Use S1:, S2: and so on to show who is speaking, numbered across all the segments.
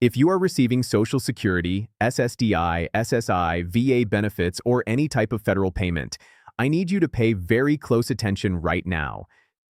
S1: If you are receiving Social Security, SSDI, SSI, VA benefits, or any type of federal payment, I need you to pay very close attention right now.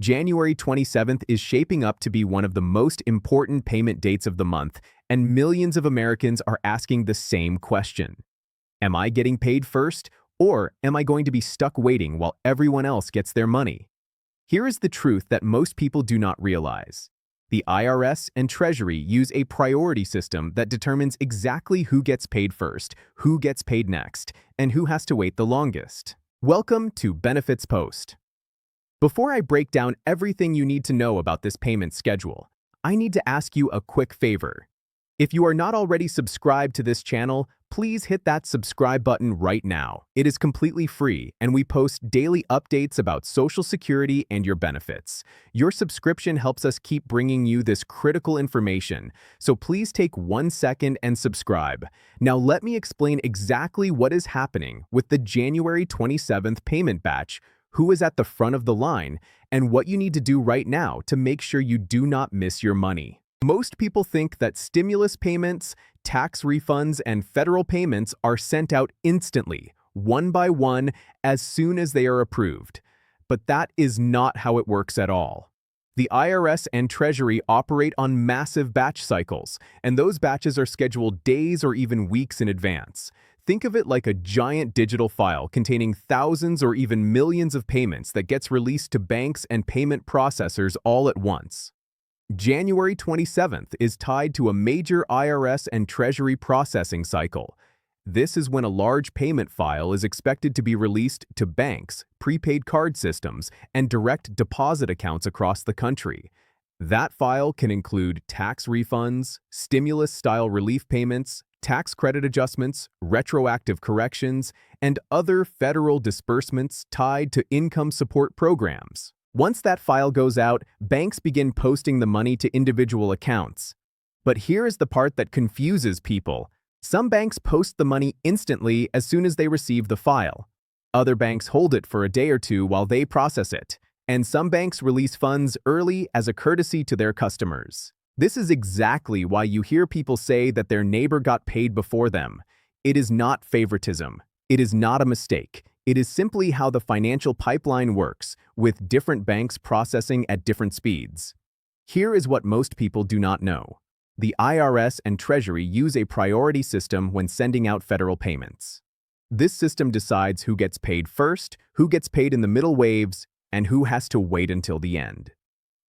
S1: January 27th is shaping up to be one of the most important payment dates of the month, and millions of Americans are asking the same question. Am I getting paid first, or am I going to be stuck waiting while everyone else gets their money? Here is the truth that most people do not realize. The IRS and Treasury use a priority system that determines exactly who gets paid first, who gets paid next, and who has to wait the longest. Welcome to Benefits Post. Before I break down everything you need to know about this payment schedule, I need to ask you a quick favor. If you are not already subscribed to this channel, please hit that subscribe button right now. It is completely free, and we post daily updates about Social Security and your benefits. Your subscription helps us keep bringing you this critical information, so please take 1 second and subscribe. Now let me explain exactly what is happening with the January 27th payment batch, who is at the front of the line, and what you need to do right now to make sure you do not miss your money. Most people think that stimulus payments, tax refunds, and federal payments are sent out instantly, one by one, as soon as they are approved. But that is not how it works at all. The IRS and Treasury operate on massive batch cycles, and those batches are scheduled days or even weeks in advance. Think of it like a giant digital file containing thousands or even millions of payments that gets released to banks and payment processors all at once. January 27th is tied to a major IRS and Treasury processing cycle. This is when a large payment file is expected to be released to banks, prepaid card systems, and direct deposit accounts across the country. That file can include tax refunds, stimulus-style relief payments, tax credit adjustments, retroactive corrections, and other federal disbursements tied to income support programs. Once that file goes out, banks begin posting the money to individual accounts. But here is the part that confuses people. Some banks post the money instantly as soon as they receive the file. Other banks hold it for a day or two while they process it. And some banks release funds early as a courtesy to their customers. This is exactly why you hear people say that their neighbor got paid before them. It is not favoritism. It is not a mistake. It is simply how the financial pipeline works, with different banks processing at different speeds. Here is what most people do not know. The IRS and Treasury use a priority system when sending out federal payments. This system decides who gets paid first, who gets paid in the middle waves, and who has to wait until the end.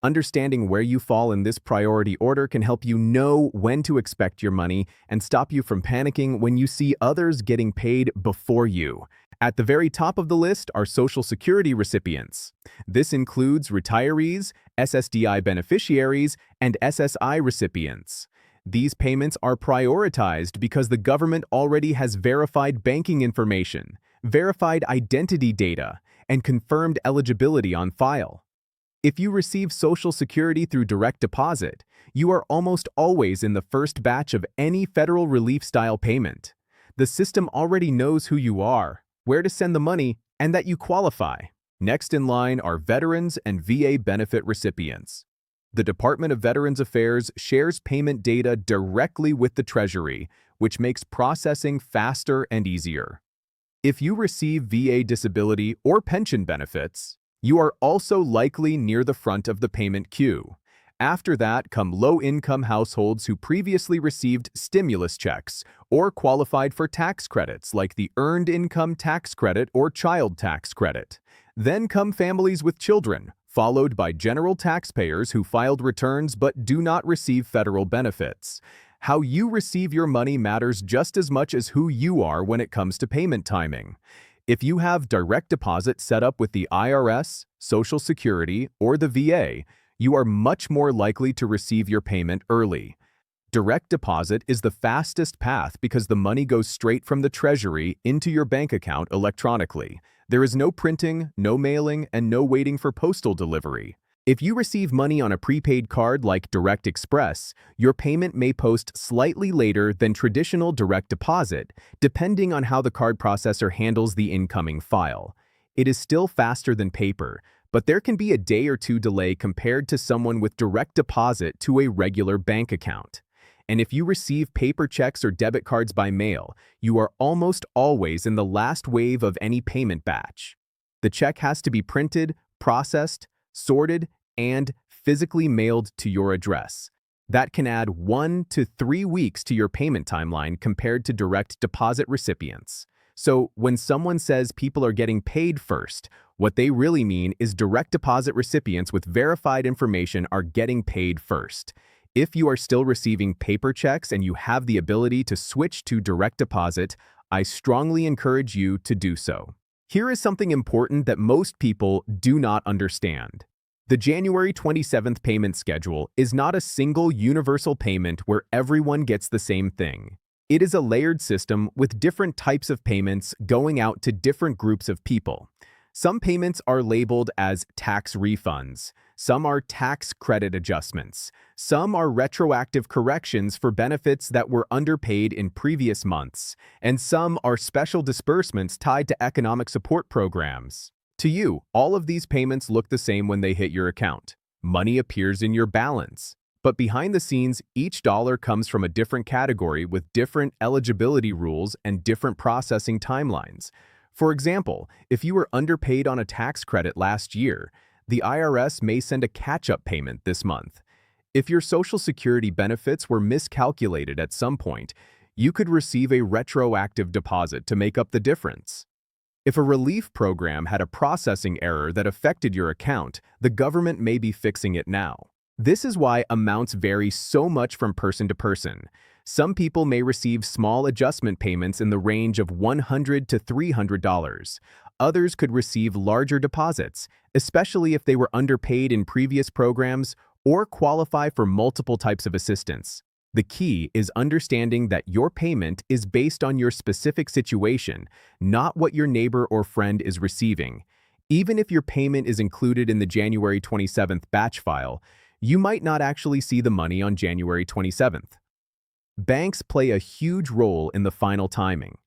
S1: Understanding where you fall in this priority order can help you know when to expect your money and stop you from panicking when you see others getting paid before you. At the very top of the list are Social Security recipients. This includes retirees, SSDI beneficiaries, and SSI recipients. These payments are prioritized because the government already has verified banking information, verified identity data, and confirmed eligibility on file. If you receive Social Security through direct deposit, you are almost always in the first batch of any federal relief-style payment. The system already knows who you are, where to send the money, and that you qualify. Next in line are veterans and VA benefit recipients. The Department of Veterans Affairs shares payment data directly with the Treasury, which makes processing faster and easier. If you receive VA disability or pension benefits, you are also likely near the front of the payment queue. After that come low-income households who previously received stimulus checks or qualified for tax credits like the Earned Income Tax Credit or Child Tax Credit. Then come families with children, followed by general taxpayers who filed returns but do not receive federal benefits. How you receive your money matters just as much as who you are when it comes to payment timing. If you have direct deposit set up with the IRS, Social Security, or the VA, you are much more likely to receive your payment early. Direct deposit is the fastest path because the money goes straight from the Treasury into your bank account electronically. There is no printing, no mailing, and no waiting for postal delivery. If you receive money on a prepaid card like Direct Express, your payment may post slightly later than traditional direct deposit, depending on how the card processor handles the incoming file. It is still faster than paper, but there can be a day or two delay compared to someone with direct deposit to a regular bank account. And if you receive paper checks or debit cards by mail, you are almost always in the last wave of any payment batch. The check has to be printed, processed, sorted, and physically mailed to your address. That can add 1 to 3 weeks to your payment timeline compared to direct deposit recipients. So when someone says people are getting paid first, what they really mean is direct deposit recipients with verified information are getting paid first. If you are still receiving paper checks and you have the ability to switch to direct deposit, I strongly encourage you to do so. Here is something important that most people do not understand. The January 27th payment schedule is not a single universal payment where everyone gets the same thing. It is a layered system with different types of payments going out to different groups of people. Some payments are labeled as tax refunds. Some are tax credit adjustments. Some are retroactive corrections for benefits that were underpaid in previous months. And some are special disbursements tied to economic support programs. To you, all of these payments look the same when they hit your account. Money appears in your balance. But behind the scenes, each dollar comes from a different category with different eligibility rules and different processing timelines. For example, if you were underpaid on a tax credit last year, the IRS may send a catch-up payment this month. If your Social Security benefits were miscalculated at some point, you could receive a retroactive deposit to make up the difference. If a relief program had a processing error that affected your account, the government may be fixing it now. This is why amounts vary so much from person to person. Some people may receive small adjustment payments in the range of $100 to $300. Others could receive larger deposits, especially if they were underpaid in previous programs or qualify for multiple types of assistance. The key is understanding that your payment is based on your specific situation, not what your neighbor or friend is receiving. Even if your payment is included in the January 27th batch file, you might not actually see the money on January 27th. Banks play a huge role in the final timing.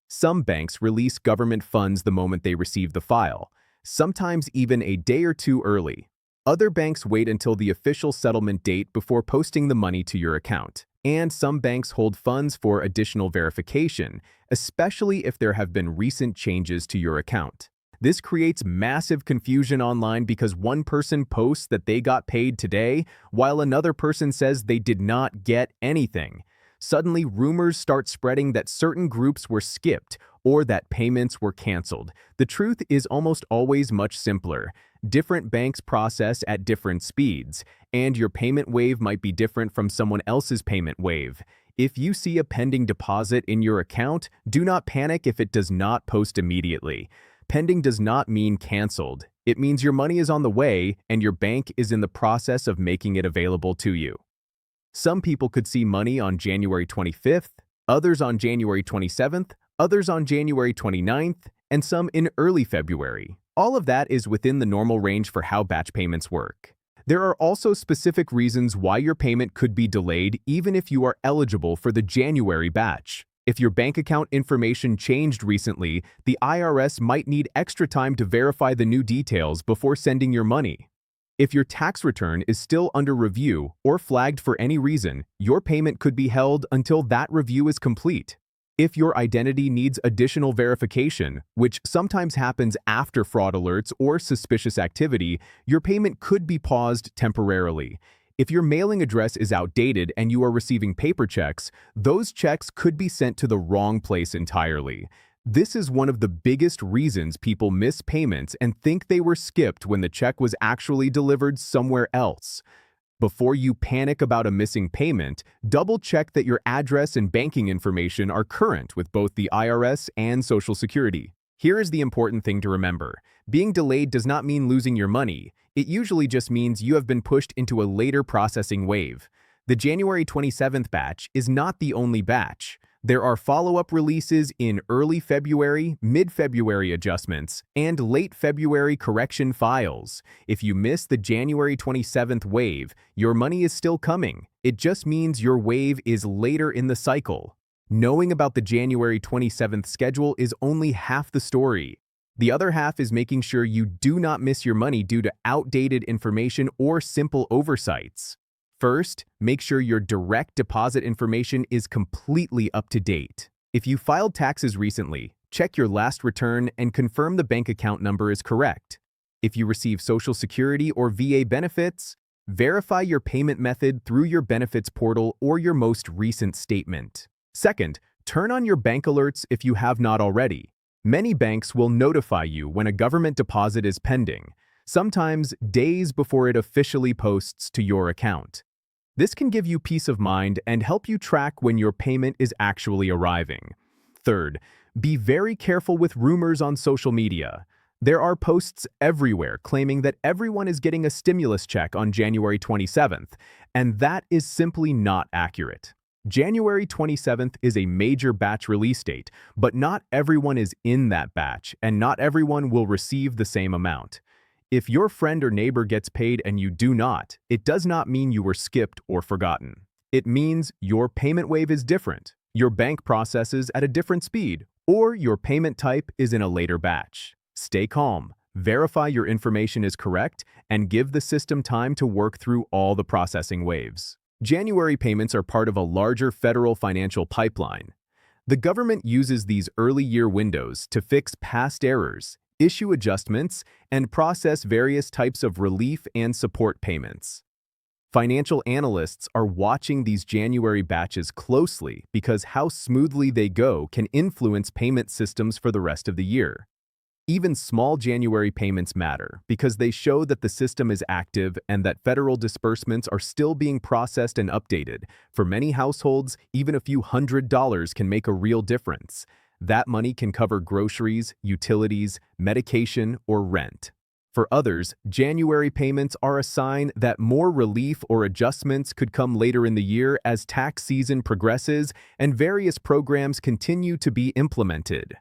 S1: Some banks release government funds the moment they receive the file, sometimes even a day or two early. Other banks wait until the official settlement date before posting the money to your account. And some banks hold funds for additional verification, especially if there have been recent changes to your account. This creates massive confusion online because one person posts that they got paid today, while another person says they did not get anything. Suddenly, rumors start spreading that certain groups were skipped or that payments were canceled. The truth is almost always much simpler. Different banks process at different speeds, and your payment wave might be different from someone else's payment wave. If you see a pending deposit in your account, do not panic if it does not post immediately. Pending does not mean canceled. It means your money is on the way and your bank is in the process of making it available to you. Some people could see money on January 25th, others on January 27th, others on January 29th, and some in early February. All of that is within the normal range for how batch payments work. There are also specific reasons why your payment could be delayed even if you are eligible for the January batch. If your bank account information changed recently, the IRS might need extra time to verify the new details before sending your money. If your tax return is still under review or flagged for any reason, your payment could be held until that review is complete. If your identity needs additional verification, which sometimes happens after fraud alerts or suspicious activity, your payment could be paused temporarily. If your mailing address is outdated and you are receiving paper checks, those checks could be sent to the wrong place entirely. This is one of the biggest reasons people miss payments and think they were skipped when the check was actually delivered somewhere else. Before you panic about a missing payment, double-check that your address and banking information are current with both the IRS and Social Security. Here is the important thing to remember. Being delayed does not mean losing your money. It usually just means you have been pushed into a later processing wave. The January 27th batch is not the only batch. There are follow-up releases in early February, mid-February adjustments, and late February correction files. If you miss the January 27th wave, your money is still coming. It just means your wave is later in the cycle. Knowing about the January 27th schedule is only half the story. The other half is making sure you do not miss your money due to outdated information or simple oversights. First, make sure your direct deposit information is completely up to date. If you filed taxes recently, check your last return and confirm the bank account number is correct. If you receive Social Security or VA benefits, verify your payment method through your benefits portal or your most recent statement. Second, turn on your bank alerts if you have not already. Many banks will notify you when a government deposit is pending, sometimes days before it officially posts to your account. This can give you peace of mind and help you track when your payment is actually arriving. Third, be very careful with rumors on social media. There are posts everywhere claiming that everyone is getting a stimulus check on January 27th, and that is simply not accurate. January 27th is a major batch release date, but not everyone is in that batch, and not everyone will receive the same amount. If your friend or neighbor gets paid and you do not, it does not mean you were skipped or forgotten. It means your payment wave is different, your bank processes at a different speed, or your payment type is in a later batch. Stay calm, verify your information is correct, and give the system time to work through all the processing waves. January payments are part of a larger federal financial pipeline. The government uses these early year windows to fix past errors, issue adjustments, and process various types of relief and support payments. Financial analysts are watching these January batches closely because how smoothly they go can influence payment systems for the rest of the year. Even small January payments matter because they show that the system is active and that federal disbursements are still being processed and updated. For many households, even a few $100s can make a real difference. That money can cover groceries, utilities, medication, or rent. For others, January payments are a sign that more relief or adjustments could come later in the year as tax season progresses and various programs continue to be implemented.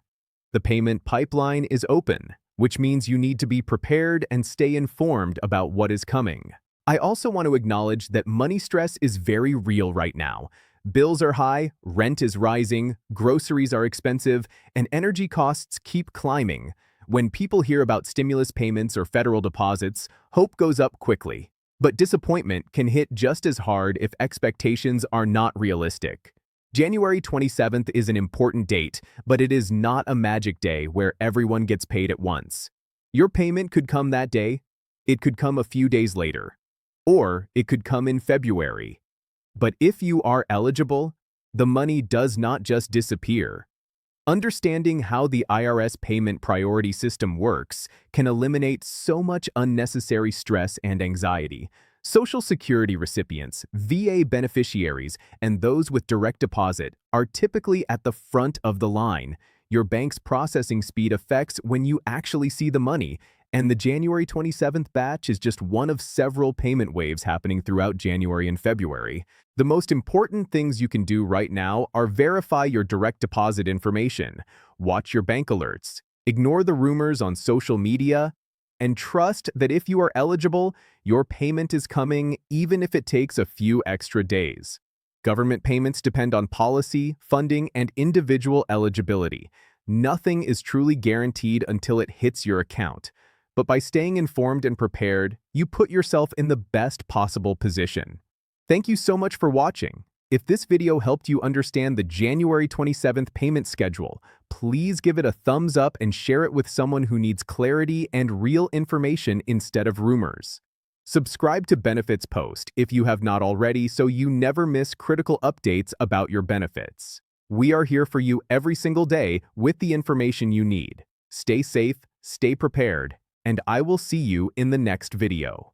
S1: The payment pipeline is open, which means you need to be prepared and stay informed about what is coming. I also want to acknowledge that money stress is very real right now. Bills are high, rent is rising, groceries are expensive, and energy costs keep climbing. When people hear about stimulus payments or federal deposits, hope goes up quickly. But disappointment can hit just as hard if expectations are not realistic. January 27th is an important date, but it is not a magic day where everyone gets paid at once. Your payment could come that day, it could come a few days later, or it could come in February. But if you are eligible, the money does not just disappear. Understanding how the IRS payment priority system works can eliminate so much unnecessary stress and anxiety. Social Security recipients, VA beneficiaries, and those with direct deposit are typically at the front of the line. Your bank's processing speed affects when you actually see the money, and the January 27th batch is just one of several payment waves happening throughout January and February. The most important things you can do right now are verify your direct deposit information, watch your bank alerts, ignore the rumors on social media, and trust that if you are eligible, your payment is coming even if it takes a few extra days. Government payments depend on policy, funding, and individual eligibility. Nothing is truly guaranteed until it hits your account. But by staying informed and prepared, you put yourself in the best possible position. Thank you so much for watching. If this video helped you understand the January 27th payment schedule, please give it a thumbs up and share it with someone who needs clarity and real information instead of rumors. Subscribe to Benefits Post if you have not already so you never miss critical updates about your benefits. We are here for you every single day with the information you need. Stay safe, stay prepared, and I will see you in the next video.